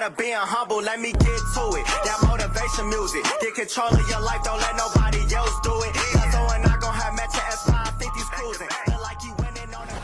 of being humble, let me get to it. That motivation music, get control of your life, don't let nobody else do it. Cause we're not gonna have matching Ep.512s cruising. Feel like you winning on the...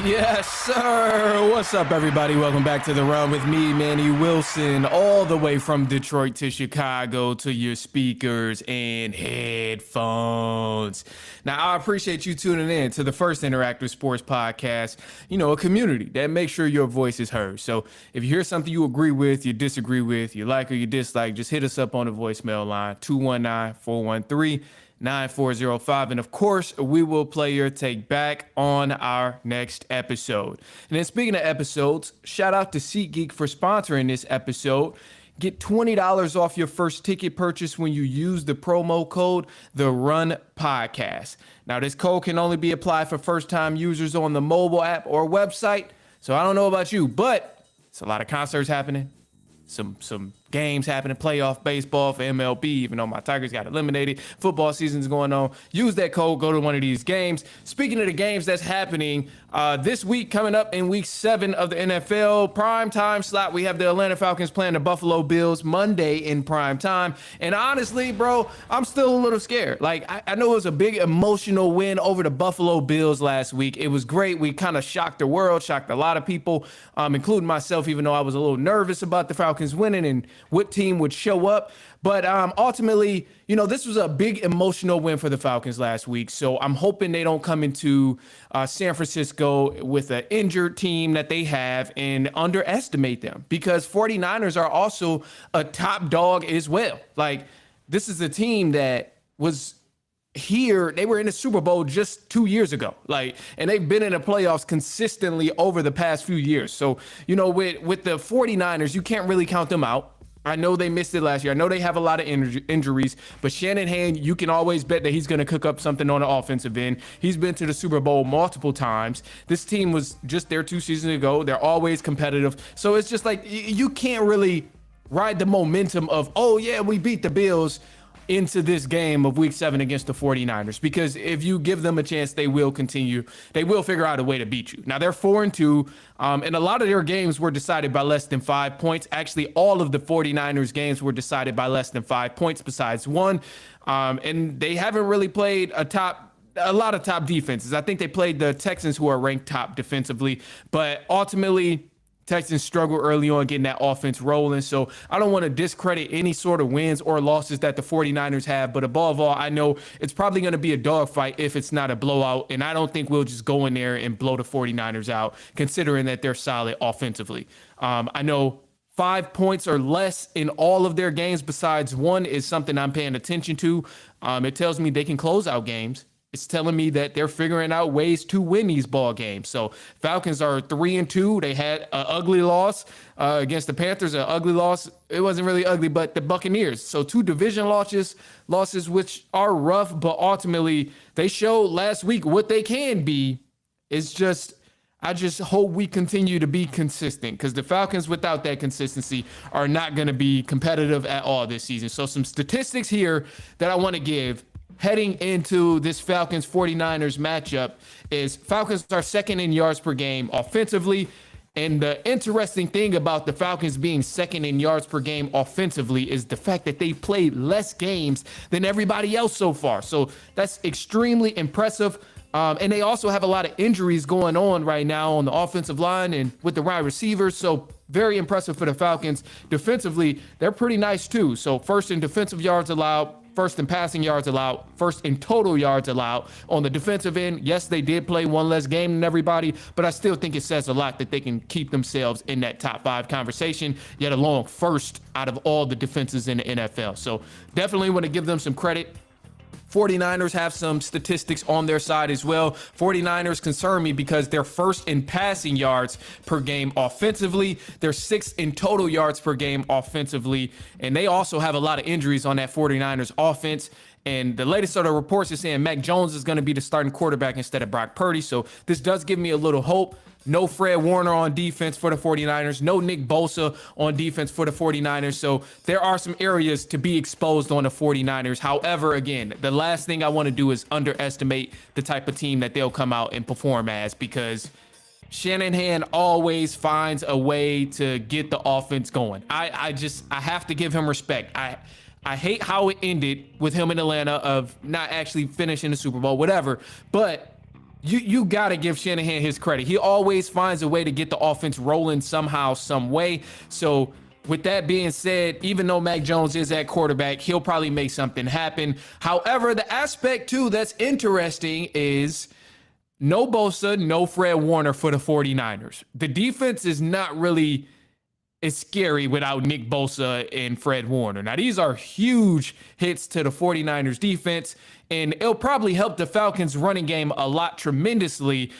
Yes, sir. What's up, everybody? Welcome back to The Run with me, Manny Wilson, all the way from Detroit to Chicago to your speakers and headphones. Now, I appreciate you tuning in to the first interactive sports podcast, a community that makes sure your voice is heard. So if you hear something you agree with, you disagree with, you like or you dislike, just hit us up on the voicemail line, 219-413-9405. And of course, we will play your take back on our next episode. And then speaking of episodes, shout out to SeatGeek for sponsoring this episode. Get $20 off your first ticket purchase when you use the promo code The Run Podcast. Now, this code can only be applied for first-time users on the mobile app or website. So I don't know about you, but it's a lot of concerts happening. Some games happening, playoff baseball for MLB, even though my Tigers got eliminated. Football season's going on. Use that code, go to one of these games. Speaking of the games that's happening this week, coming up in week 7 of the NFL primetime slot, we have the Atlanta Falcons playing the Buffalo Bills Monday in primetime. And honestly, bro, I'm still a little scared. Like, I know it was a big emotional win over the Buffalo Bills last week. It was great. We kind of shocked the world, shocked a lot of people, including myself, even though I was a little nervous about the Falcons winning and what team would show up. But ultimately, this was a big emotional win for the Falcons last week. So I'm hoping they don't come into San Francisco with an injured team that they have and underestimate them, because 49ers are also a top dog as well. Like, this is a team that was here. They were in the Super Bowl just 2 years ago, and they've been in the playoffs consistently over the past few years. So, with the 49ers, you can't really count them out. I know they missed it last year. I know they have a lot of injuries, but Shanahan, you can always bet that he's going to cook up something on the offensive end. He's been to the Super Bowl multiple times. This team was just there 2 seasons ago. They're always competitive. So it's just like, you can't really ride the momentum of, oh yeah, we beat the Bills into this game of week 7 against the 49ers, because if you give them a chance, they will continue. They will figure out a way to beat you. Now, they're 4-2, and a lot of their games were decided by less than 5 points. Actually, all of the 49ers games were decided by less than 5 points besides one, and they haven't really played a lot of top defenses. I think they played the Texans, who are ranked top defensively, but ultimately Texans struggle early on getting that offense rolling. So I don't want to discredit any sort of wins or losses that the 49ers have. But above all, I know it's probably going to be a dogfight if it's not a blowout. And I don't think we'll just go in there and blow the 49ers out, considering that they're solid offensively. I know 5 points or less in all of their games besides one is something I'm paying attention to. It tells me they can close out games. It's telling me that they're figuring out ways to win these ball games. So Falcons are 3-2. They had an ugly loss against the Panthers, an ugly loss. It wasn't really ugly, but the Buccaneers. So 2 division losses, which are rough, but ultimately they showed last week what they can be. I just hope we continue to be consistent, because the Falcons, without that consistency, are not going to be competitive at all this season. So some statistics here that I want to give heading into this Falcons 49ers matchup is Falcons are second in yards per game offensively. And the interesting thing about the Falcons being second in yards per game offensively is the fact that they played less games than everybody else so far. So that's extremely impressive. And they also have a lot of injuries going on right now on the offensive line and with the wide receivers. So very impressive for the Falcons. Defensively, they're pretty nice too. So first in defensive yards allowed, first in passing yards allowed, first in total yards allowed. On the defensive end, yes, they did play one less game than everybody, but I still think it says a lot that they can keep themselves in that top 5 conversation, yet alone first out of all the defenses in the NFL. So definitely want to give them some credit. 49ers have some statistics on their side as well. 49ers concern me because they're first in passing yards per game offensively. They're 6th in total yards per game offensively. And they also have a lot of injuries on that 49ers offense. And the latest sort of reports is saying Mac Jones is going to be the starting quarterback instead of Brock Purdy. So this does give me a little hope. No Fred Warner on defense for the 49ers. No Nick Bosa on defense for the 49ers. So there are some areas to be exposed on the 49ers. However, again, the last thing I want to do is underestimate the type of team that they'll come out and perform as, because Shanahan always finds a way to get the offense going. I have to give him respect. I hate how it ended with him in Atlanta of not actually finishing the Super Bowl, whatever. But you got to give Shanahan his credit. He always finds a way to get the offense rolling somehow, some way. So with that being said, even though Mac Jones is at quarterback, he'll probably make something happen. However, the aspect, too, that's interesting is no Bosa, no Fred Warner for the 49ers. The defense is not really as scary without Nick Bosa and Fred Warner. Now, these are huge hits to the 49ers defense, and it'll probably help the Falcons running game a lot tremendously,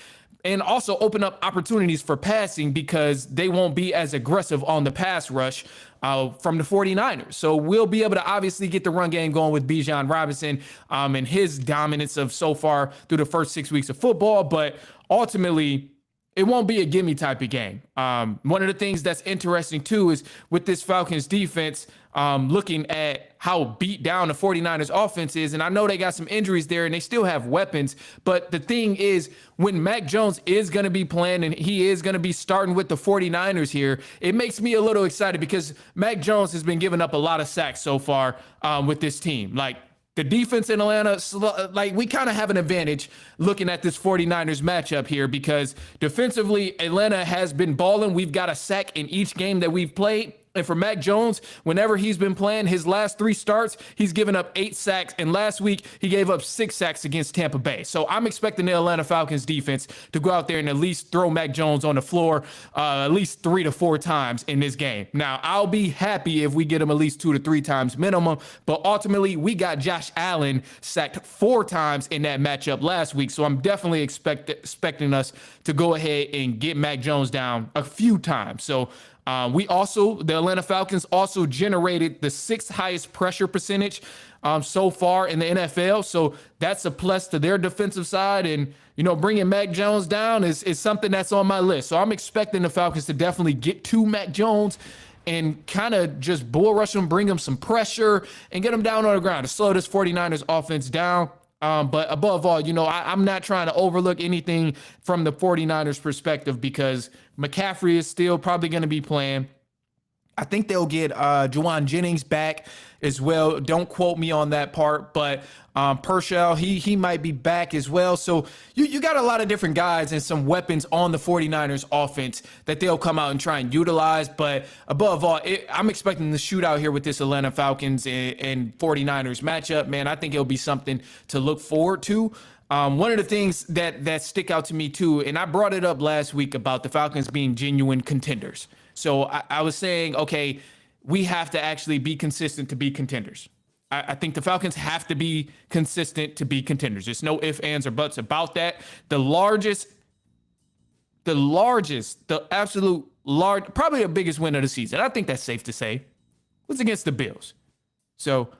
and also open up opportunities for passing because they won't be as aggressive on the pass rush from the 49ers. So we'll be able to obviously get the run game going with Bijan Robinson and his dominance of so far through the first 6 weeks of football. But ultimately, it won't be a gimme type of game. One of the things that's interesting, too, is with this Falcons defense, looking at how beat down the 49ers offense is. And I know they got some injuries there and they still have weapons. But the thing is, when Mac Jones is going to be playing and he is going to be starting with the 49ers here, it makes me a little excited because Mac Jones has been giving up a lot of sacks so far with this team. Like, the defense in Atlanta, like, we kind of have an advantage looking at this 49ers matchup here because defensively, Atlanta has been balling. We've got a sack in each game that we've played. And for Mac Jones, whenever he's been playing his last 3 starts, he's given up 8 sacks. And last week, he gave up 6 sacks against Tampa Bay. So I'm expecting the Atlanta Falcons defense to go out there and at least throw Mac Jones on the floor at least 3 to 4 times in this game. Now, I'll be happy if we get him at least 2 to 3 times minimum. But ultimately, we got Josh Allen sacked 4 times in that matchup last week. So I'm definitely expecting us to go ahead and get Mac Jones down a few times. So the Atlanta Falcons also generated the 6th highest pressure percentage so far in the NFL. So that's a plus to their defensive side. And, bringing Mac Jones down is something that's on my list. So I'm expecting the Falcons to definitely get to Mac Jones and kind of just bull rush him, bring him some pressure and get him down on the ground to slow this 49ers offense down. But above all, I'm not trying to overlook anything from the 49ers perspective because McCaffrey is still probably going to be playing. I think they'll get Juwan Jennings back as well. Don't quote me on that part, but Purcell, he might be back as well. So you got a lot of different guys and some weapons on the 49ers offense that they'll come out and try and utilize. But above all, I'm expecting the shootout here with this Atlanta Falcons and 49ers matchup. Man, I think it'll be something to look forward to. One of the things that stick out to me too, and I brought it up last week about the Falcons being genuine contenders. So I was saying, okay, we have to actually be consistent to be contenders. I think the Falcons have to be consistent to be contenders. There's no ifs, ands, or buts about that. The absolute large, probably the biggest win of the season, I think that's safe to say, was against the Bills. So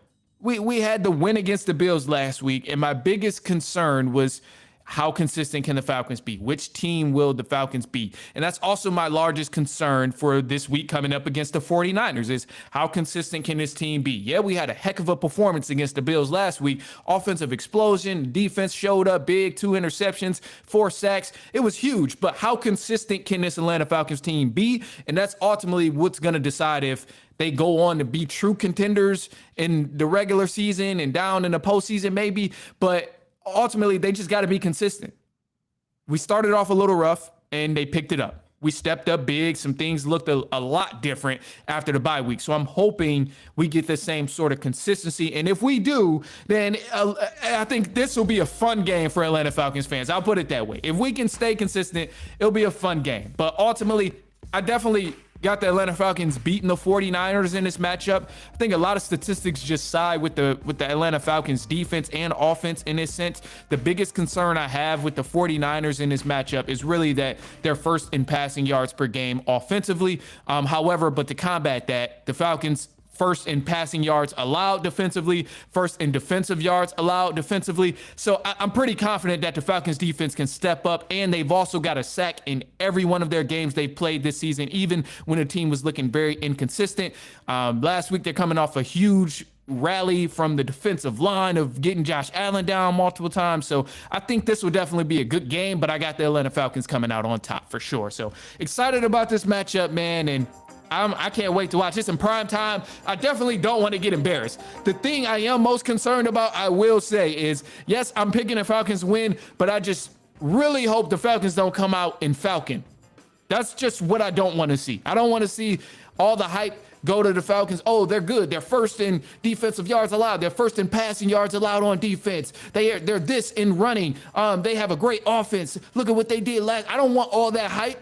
we had the win against the Bills last week, and my biggest concern was how consistent can the Falcons be? Which team will the Falcons beat? And that's also my largest concern for this week coming up against the 49ers is how consistent can this team be? Yeah, we had a heck of a performance against the Bills last week. Offensive explosion, defense showed up big, 2 interceptions, 4 sacks. It was huge, but how consistent can this Atlanta Falcons team be? And that's ultimately what's going to decide if they go on to be true contenders in the regular season and down in the postseason maybe, but ultimately, they just got to be consistent. We started off a little rough, and they picked it up. We stepped up big. Some things looked a lot different after the bye week. So I'm hoping we get the same sort of consistency. And if we do, then I think this will be a fun game for Atlanta Falcons fans. I'll put it that way. If we can stay consistent, it'll be a fun game. But ultimately, I definitely got the Atlanta Falcons beating the 49ers in this matchup. I think a lot of statistics just side with the Atlanta Falcons defense and offense in this sense. The biggest concern I have with the 49ers in this matchup is really that they're first in passing yards per game offensively. However, but to combat that, the Falcons first in passing yards allowed defensively, first in defensive yards allowed defensively. So I'm pretty confident that the Falcons defense can step up, and they've also got a sack in every one of their games they've played this season, even when the team was looking very inconsistent. Last week, they're coming off a huge rally from the defensive line of getting Josh Allen down multiple times. So I think this will definitely be a good game, but I got the Atlanta Falcons coming out on top for sure. So excited about this matchup, man. And I can't wait to watch this in prime time. I definitely don't want to get embarrassed. The thing I am most concerned about, I will say, is yes, I'm picking the Falcons win, but I just really hope the Falcons don't come out in Falcon. That's just what I don't want to see. I don't want to see all the hype go to the Falcons. Oh, they're good. They're first in defensive yards allowed. They're first in passing yards allowed on defense. They're this in running. They have a great offense. Look at what they did last. I don't want all that hype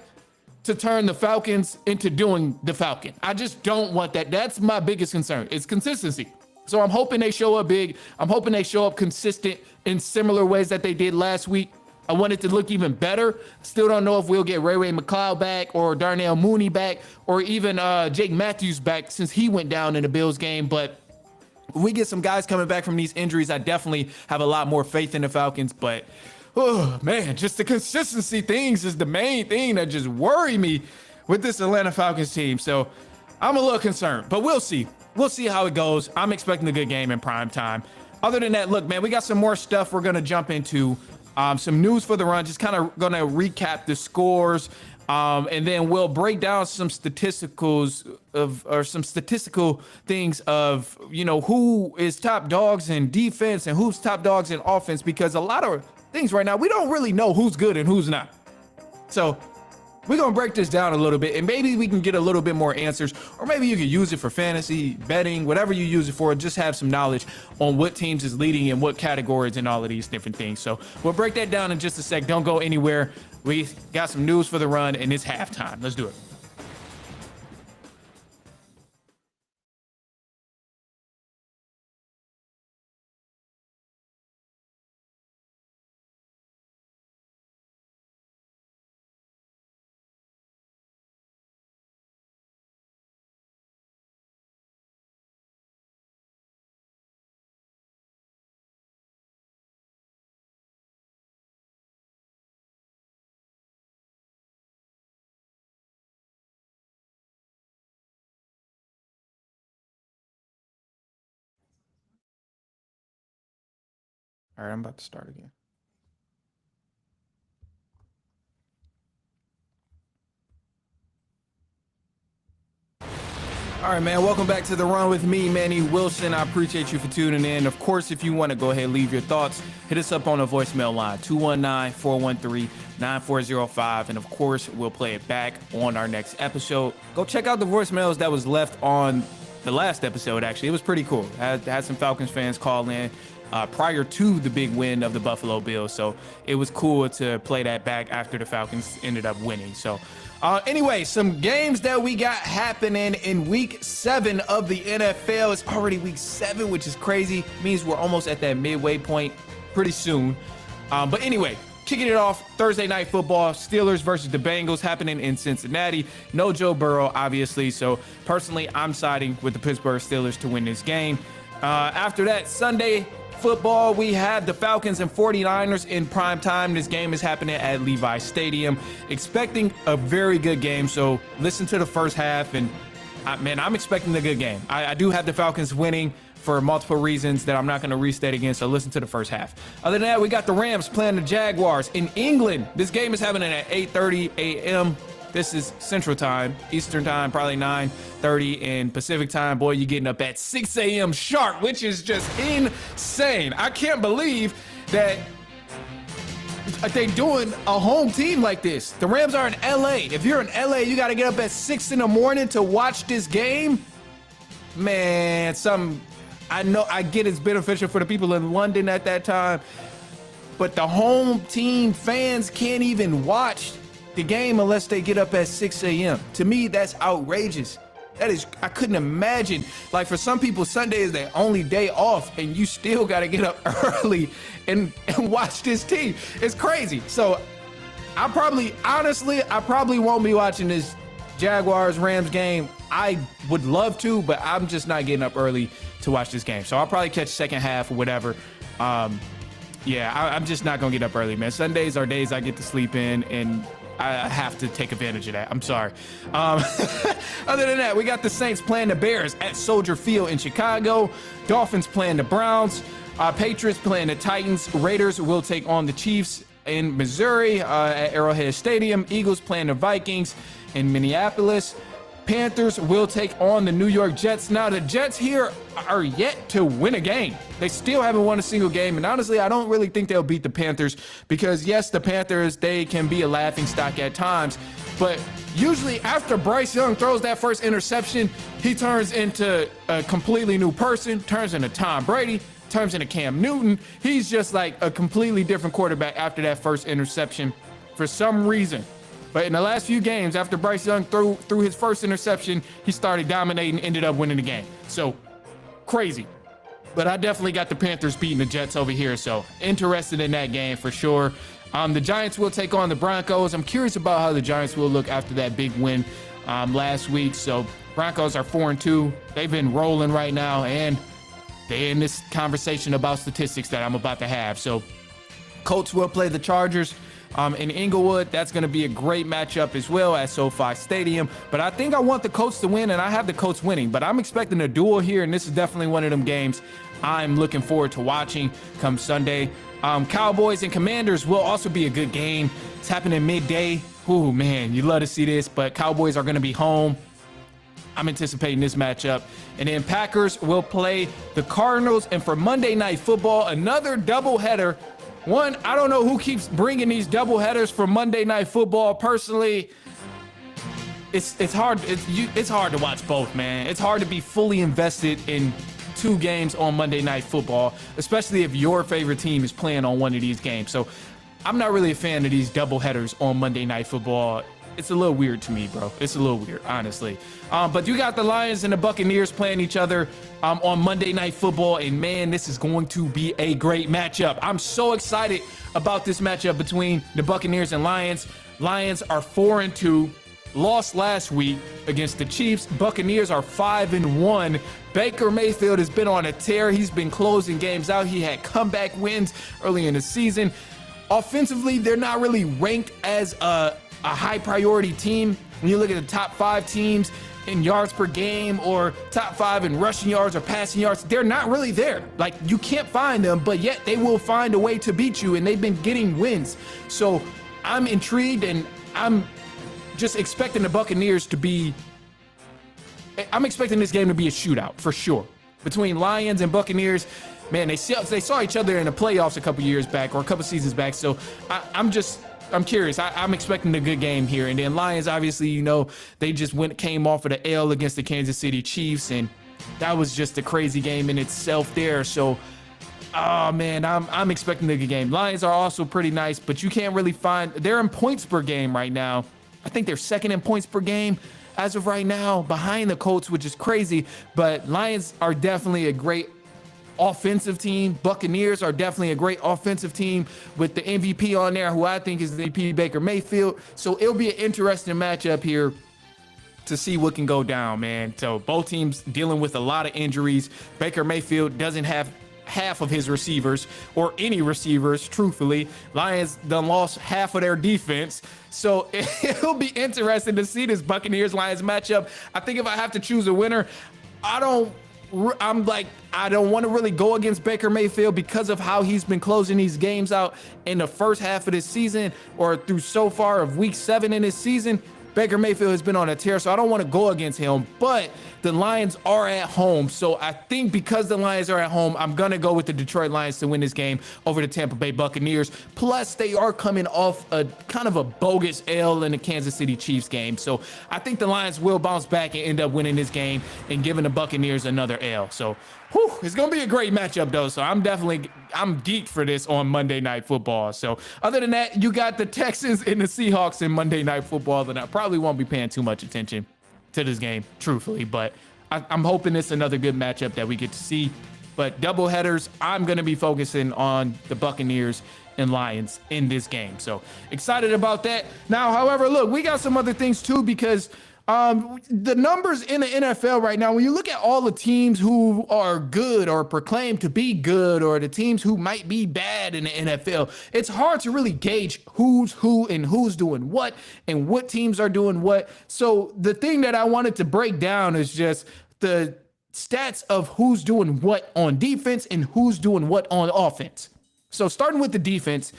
to turn the Falcons into doing the Falcon. I just don't want that. That's my biggest concern. It's consistency. So I'm hoping they show up big. I'm hoping they show up consistent in similar ways that they did last week. I want it to look even better. Still don't know if we'll get Ray McCloud back or Darnell Mooney back or even Jake Matthews back since he went down in the Bills game. But when we get some guys coming back from these injuries, I definitely have a lot more faith in the Falcons. But oh man, just the consistency things is the main thing that just worry me with this Atlanta Falcons team. So I'm a little concerned, but we'll see. We'll see how it goes. I'm expecting a good game in prime time. Other than that, look, man, we got some more stuff we're going to jump into. Some news for the run, just kind of going to recap the scores. And then we'll break down some statisticals or some statistical things of, you know, who is top dogs in defense and who's top dogs in offense, because a lot of things right now, we don't really know who's good and who's not. So we're going to break this down a little bit and maybe we can get a little bit more answers, or maybe you can use it for fantasy betting, whatever you use it for, just have some knowledge on what teams is leading in what categories and all of these different things. So we'll break that down in just a sec. Don't go anywhere. We got some news for the run and it's halftime. Let's do it. All right, I'm about to start again. All right, man, welcome back to The Run with me, Manny Wilson. I appreciate you for tuning in. Of course, if you want to go ahead and leave your thoughts, hit us up on the voicemail line, 219-413-9405. And of course, we'll play it back on our next episode. Go check out the voicemails that was left on the last episode, actually. It was pretty cool. Had some Falcons fans call in prior to the big win of the Buffalo Bills. So it was cool to play that back after the Falcons ended up winning. So anyway, some games that we got happening in week 7 of the NFL. It's already week 7, which is crazy. It means we're almost at that midway point pretty soon. But anyway, kicking it off, Thursday night football, Steelers versus the Bengals happening in Cincinnati. No Joe Burrow, obviously. So personally, I'm siding with the Pittsburgh Steelers to win this game. After that, Sunday football, we have the Falcons and 49ers in prime time. This game is happening at Levi Stadium. Expecting a very good game, so listen to the first half, and man, I'm expecting a good game. I do have the Falcons winning for multiple reasons that I'm not going to restate again, so listen to the first half. Other than that, we got the Rams playing the Jaguars in England. This game is happening at 8:30 a.m. This is Central Time, Eastern Time, probably 9:30 in Pacific Time. Boy, you're getting up at 6 a.m. sharp, which is just insane. I can't believe that they doing a home team like this. The Rams are in LA. If you're in LA, you got to get up at 6 in the morning to watch this game. Man, I know, I get it's beneficial for the people in London at that time, but the home team fans can't even watch the game unless they get up at 6 a.m. To me, that's outrageous. That is, I couldn't imagine. Like, for some people, Sunday is their only day off, and you still got to get up early and watch this team. It's crazy. So I probably won't be watching this Jaguars-Rams game. I would love to, but I'm just not getting up early to watch this game. So I'll probably catch second half or whatever. Yeah, I'm just not going to get up early, man. Sundays are days I get to sleep in, and I have to take advantage of that. I'm sorry. Other than that, we got the Saints playing the Bears at Soldier Field in Chicago. Dolphins playing the Browns. Patriots playing the Titans. Raiders will take on the Chiefs in Missouri at Arrowhead Stadium. Eagles playing the Vikings in Minneapolis. Panthers will take on the New York Jets. Now, the Jets here are yet to win a game. They still haven't won a single game. And honestly, I don't really think they'll beat the Panthers because, yes, the Panthers, they can be a laughingstock at times. But usually after Bryce Young throws that first interception, he turns into a completely new person, turns into Tom Brady, turns into Cam Newton. He's just like a completely different quarterback after that first interception for some reason. But in the last few games, after Bryce Young threw his first interception, he started dominating, ended up winning the game. So, crazy. But I definitely got the Panthers beating the Jets over here, so interested in that game for sure. The Giants will take on the Broncos. I'm curious about how the Giants will look after that big win last week. So, Broncos are 4-2. They've been rolling right now, and they're in this conversation about statistics that I'm about to have. So, Colts will play the Chargers. In Inglewood, that's going to be a great matchup as well at SoFi Stadium. But I think I want the Colts to win, and I have the Colts winning. But I'm expecting a duel here, and this is definitely one of them games I'm looking forward to watching come Sunday. Cowboys and Commanders will also be a good game. It's happening midday. Ooh, man, you love to see this, but Cowboys are going to be home. I'm anticipating this matchup. And then Packers will play the Cardinals. And for Monday Night Football, another doubleheader. One, I don't know who keeps bringing these doubleheaders for Monday Night Football. Personally, it's hard. It's hard to watch both, man. It's hard to be fully invested in two games on Monday Night Football, especially if your favorite team is playing on one of these games. So I'm not really a fan of these doubleheaders on Monday Night Football. It's a little weird to me, bro. It's a little weird, honestly. But you got the Lions and the Buccaneers playing each other on Monday Night Football. And, man, this is going to be a great matchup. I'm so excited about this matchup between the Buccaneers and Lions. Lions are 4-2, lost last week against the Chiefs. Buccaneers are 5-1. Baker Mayfield has been on a tear. He's been closing games out. He had comeback wins early in the season. Offensively, they're not really ranked as a high priority team. When you look at the top 5 teams in yards per game or top 5 in rushing yards or passing yards, they're not really there. Like, you can't find them, but yet they will find a way to beat you, and they've been getting wins. So I'm intrigued, and I'm just expecting the Buccaneers to be I'm expecting this game to be a shootout for sure between Lions and Buccaneers. Man, they saw each other in the playoffs a couple years back or a couple seasons back. So I'm curious. I'm expecting a good game here. And then Lions, obviously, you know, they just came off of the L against the Kansas City Chiefs, and that was just a crazy game in itself there. So, oh man, I'm expecting a good game. Lions are also pretty nice, but you can't really find. They're in points per game right now. I think they're second in points per game as of right now, behind the Colts, which is crazy. But Lions are definitely a great offensive team. Buccaneers are definitely a great offensive team with the MVP on there, who I think is the MVP, Baker Mayfield. So it'll be an interesting matchup here to see what can go down, man. So both teams dealing with a lot of injuries. Baker Mayfield doesn't have half of his receivers or any receivers, truthfully. Lions done lost half of their defense. So it'll be interesting to see this Buccaneers-Lions matchup. I think if I have to choose a winner, I don't want to really go against Baker Mayfield because of how he's been closing these games out in the first half of this season or through so far of week 7 in this season. Baker Mayfield has been on a tear, so I don't want to go against him, but the Lions are at home. So I think because the Lions are at home, I'm going to go with the Detroit Lions to win this game over the Tampa Bay Buccaneers. Plus, they are coming off a kind of a bogus L in the Kansas City Chiefs game. So I think the Lions will bounce back and end up winning this game and giving the Buccaneers another L. So it's going to be a great matchup, though. So I'm geeked for this on Monday Night Football. So other than that, you got the Texans and the Seahawks in Monday Night Football, and I probably won't be paying too much attention to this game, truthfully. But I'm hoping it's another good matchup that we get to see. But double headers, I'm going to be focusing on the Buccaneers and Lions in this game. So excited about that. Now, however, look, we got some other things, too, because The numbers in the NFL right now, when you look at all the teams who are good or proclaimed to be good, or the teams who might be bad in the NFL, it's hard to really gauge who's who and who's doing what and what teams are doing what. So the thing that I wanted to break down is just the stats of who's doing what on defense and who's doing what on offense. So starting with the defense,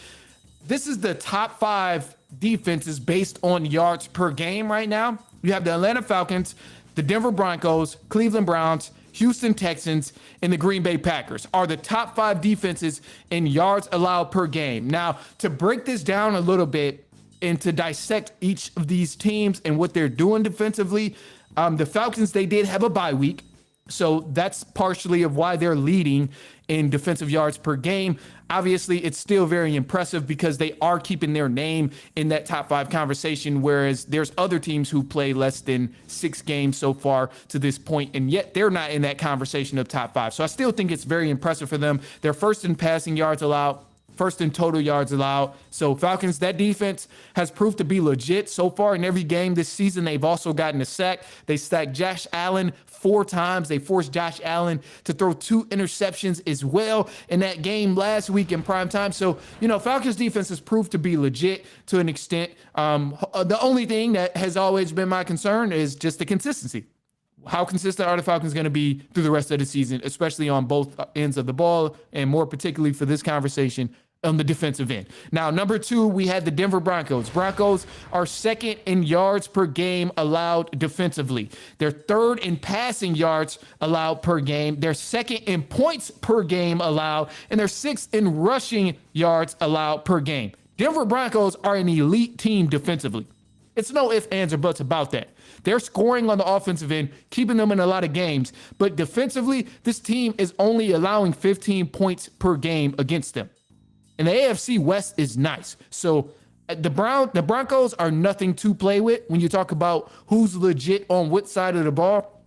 this is the top 5 defenses based on yards per game right now. You have the Atlanta Falcons, the Denver Broncos, Cleveland Browns, Houston Texans, and the Green Bay Packers are the top 5 defenses in yards allowed per game. Now, to break this down a little bit and to dissect each of these teams and what they're doing defensively, the Falcons, they did have a bye week. So that's partially of why they're leading in defensive yards per game. Obviously, it's still very impressive because they are keeping their name in that top 5 conversation, whereas there's other teams who play less than 6 games so far to this point, and yet they're not in that conversation of top 5. So I still think it's very impressive for them. They're first in passing yards allowed, first in total yards allowed. So Falcons, that defense has proved to be legit so far in every game this season. They've also gotten a sack. They sacked Josh Allen 4 times. They forced Josh Allen to throw 2 interceptions as well in that game last week in prime time. So, Falcons defense has proved to be legit to an extent. The only thing that has always been my concern is just the consistency. How consistent are the Falcons going to be through the rest of the season, especially on both ends of the ball, and more particularly for this conversation on the defensive end. Now, number 2, we had the Denver Broncos. Broncos are second in yards per game allowed defensively. They're third in passing yards allowed per game. They're second in points per game allowed, and they're sixth in rushing yards allowed per game. Denver Broncos are an elite team defensively. It's no ifs, ands, or buts about that. They're scoring on the offensive end, keeping them in a lot of games. But defensively, this team is only allowing 15 points per game against them. And the AFC West is nice. So the Broncos are nothing to play with when you talk about who's legit on what side of the ball.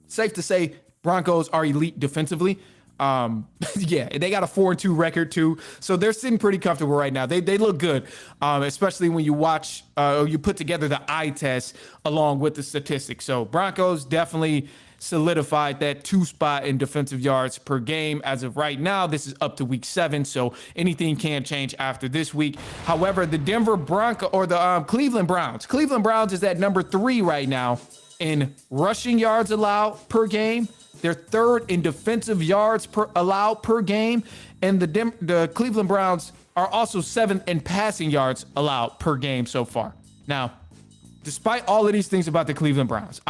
Safe to say Broncos are elite defensively. Yeah, they got a 4-2 record too. So they're sitting pretty comfortable right now. They look good, especially when you watch or you put together the eye test along with the statistics. So Broncos definitely solidified that 2 spot in defensive yards per game. As of right now, this is up to week 7, so anything can change after this week. However, the Denver Broncos or the Cleveland Browns is at number 3 right now in rushing yards allowed per game. They're third in defensive yards allowed per game, and the Cleveland Browns are also 7th in passing yards allowed per game so far. Now, despite all of these things about the Cleveland Browns,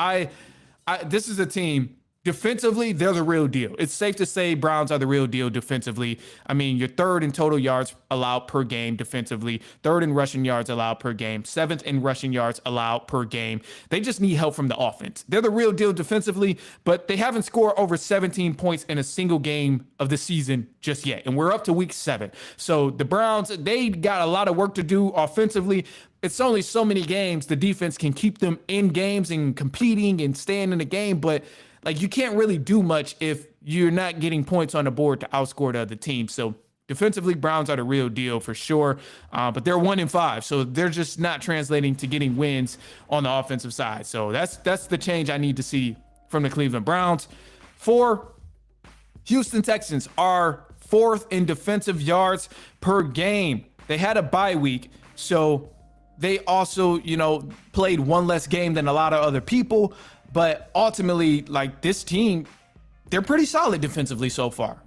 this is a team, defensively, they're the real deal. It's safe to say Browns are the real deal defensively. I mean, you're third in total yards allowed per game defensively, third in rushing yards allowed per game, 7th in rushing yards allowed per game. They just need help from the offense. They're the real deal defensively, but they haven't scored over 17 points in a single game of the season just yet. And we're up to week 7. So the Browns, they got a lot of work to do offensively. It's only so many games the defense can keep them in games and competing and staying in the game, but you can't really do much if you're not getting points on the board to outscore the other team. So defensively, Browns are the real deal for sure, but they're 1-5, so they're just not translating to getting wins on the offensive side. So that's the change I need to see from the Cleveland Browns. 4, Houston Texans are 4th in defensive yards per game. They had a bye week, so they also, played one less game than a lot of other people. But ultimately, this team, they're pretty solid defensively so far.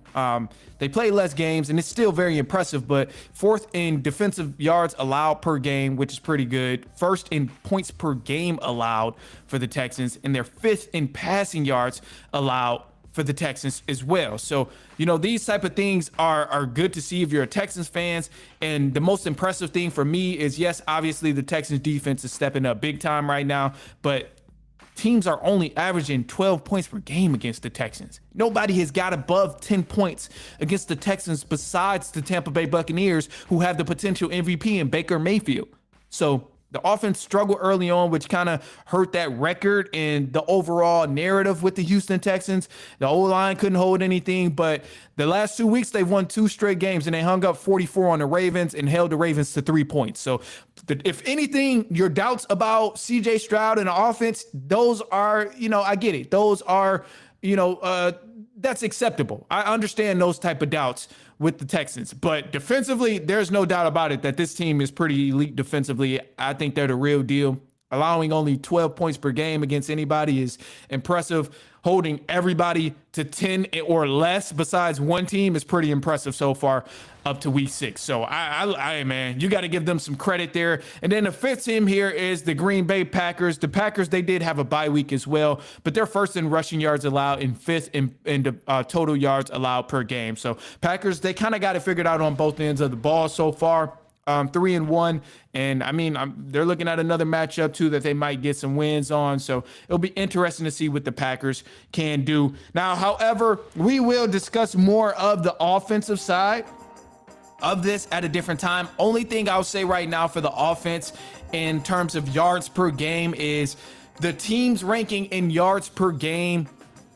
They play less games, and it's still very impressive, but 4th in defensive yards allowed per game, which is pretty good. 1st in points per game allowed for the Texans, and they're 5th in passing yards allowed for the Texans as well. So, these type of things are good to see if you're a Texans fans. And the most impressive thing for me is, yes, obviously the Texans defense is stepping up big time right now, but teams are only averaging 12 points per game against the Texans. Nobody has got above 10 points against the Texans besides the Tampa Bay Buccaneers, who have the potential MVP in Baker Mayfield. So The offense struggled early on, which kind of hurt that record and the overall narrative with the Houston Texans. The O-line couldn't hold anything, but the last 2 weeks, they've won 2 straight games, and they hung up 44 on the Ravens and held the Ravens to 3 points. So if anything, your doubts about C.J. Stroud and the offense, those are, I get it. Those are, that's acceptable. I understand those type of doubts with the Texans, but defensively, there's no doubt about it that this team is pretty elite defensively. I think they're the real deal. Allowing only 12 points per game against anybody is impressive. Holding everybody to 10 or less besides one team is pretty impressive so far up to week 6. So man, you got to give them some credit there. And then the fifth team here is the Green Bay Packers. The Packers, they did have a bye week as well, but they're first in rushing yards allowed and fifth in the total yards allowed per game. So Packers, they kind of got it figured out on both ends of the ball so far. 3-1, and I mean, they're looking at another matchup too that they might get some wins on. So it'll be interesting to see what the Packers can do. Now, however, we will discuss more of the offensive side of this at a different time. Only thing I'll say right now for the offense in terms of yards per game is the team's ranking in yards per game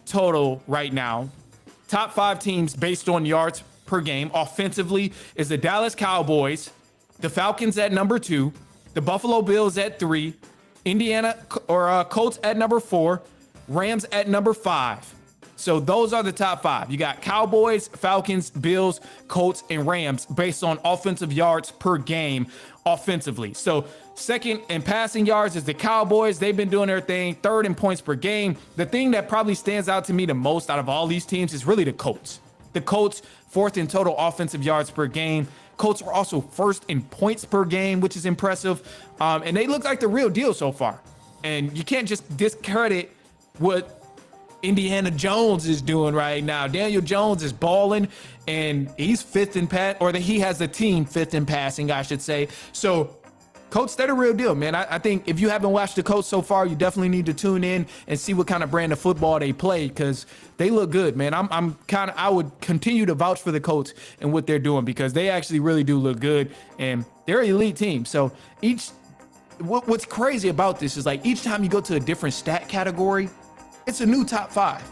total right now. Top 5 teams based on yards per game offensively is the Dallas Cowboys, the Falcons at number 2, the Buffalo Bills at 3, Indiana Colts at number 4, Rams at number 5. So those are the top 5. You got Cowboys, Falcons, Bills, Colts, and Rams based on offensive yards per game offensively. So second in passing yards is the Cowboys. They've been doing their thing. Third in points per game. The thing that probably stands out to me the most out of all these teams is really the Colts. The Colts, fourth in total offensive yards per game. Colts are also first in points per game, which is impressive. And they look like the real deal so far. And you can't just discredit what Indiana Jones is doing right now. Daniel Jones is balling, and he's fifth in pass, or that he has the team fifth in passing, I should say. So Colts, they're the real deal, man. I think if you haven't watched the Colts so far, you definitely need to tune in and see what kind of brand of football they play, because they look good, man. I would continue to vouch for the Colts and what they're doing, because they actually really do look good, and they're an elite team. So what's crazy about this is, like, each time you go to a different stat category, it's a new top 5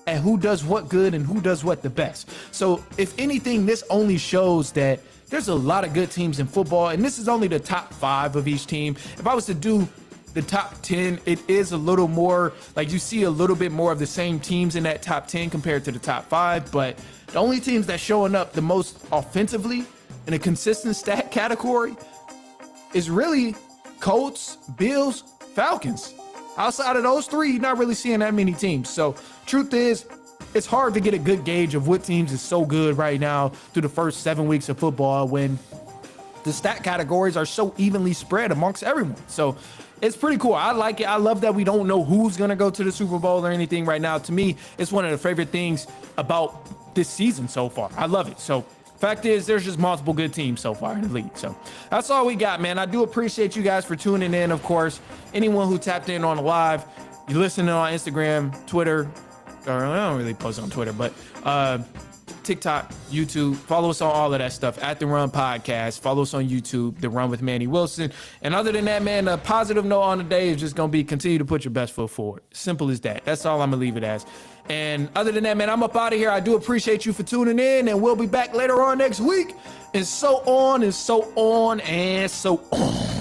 and who does what good and who does what the best. So if anything, this only shows that there's a lot of good teams in football, and this is only the top 5 of each team. If I was to do the top 10, it is a little more, like, you see a little bit more of the same teams in that top 10 compared to the top 5, but the only teams that's showing up the most offensively in a consistent stat category is really Colts, Bills, Falcons. Outside of those 3, you're not really seeing that many teams. So truth is, it's hard to get a good gauge of what teams is so good right now through the first 7 weeks of football when the stat categories are so evenly spread amongst everyone. So it's pretty cool. I like it. I love that we don't know who's going to go to the Super Bowl or anything right now. To me, it's one of the favorite things about this season so far. I love it. So fact is, there's just multiple good teams so far in the league. So that's all we got, man. I do appreciate you guys for tuning in. Of course, anyone who tapped in on the live, you listening on Instagram, Twitter, or I don't really post on Twitter, but TikTok, YouTube, follow us on all of that stuff at The Run Podcast. Follow us on YouTube, The Run with Manny Wilson. And other than that, man, a positive note on the day is just going to be continue to put your best foot forward. Simple as that. That's all I'm going to leave it as. And other than that, man, I'm up out of here. I do appreciate you for tuning in, and we'll be back later on next week. And so on and so on and so on.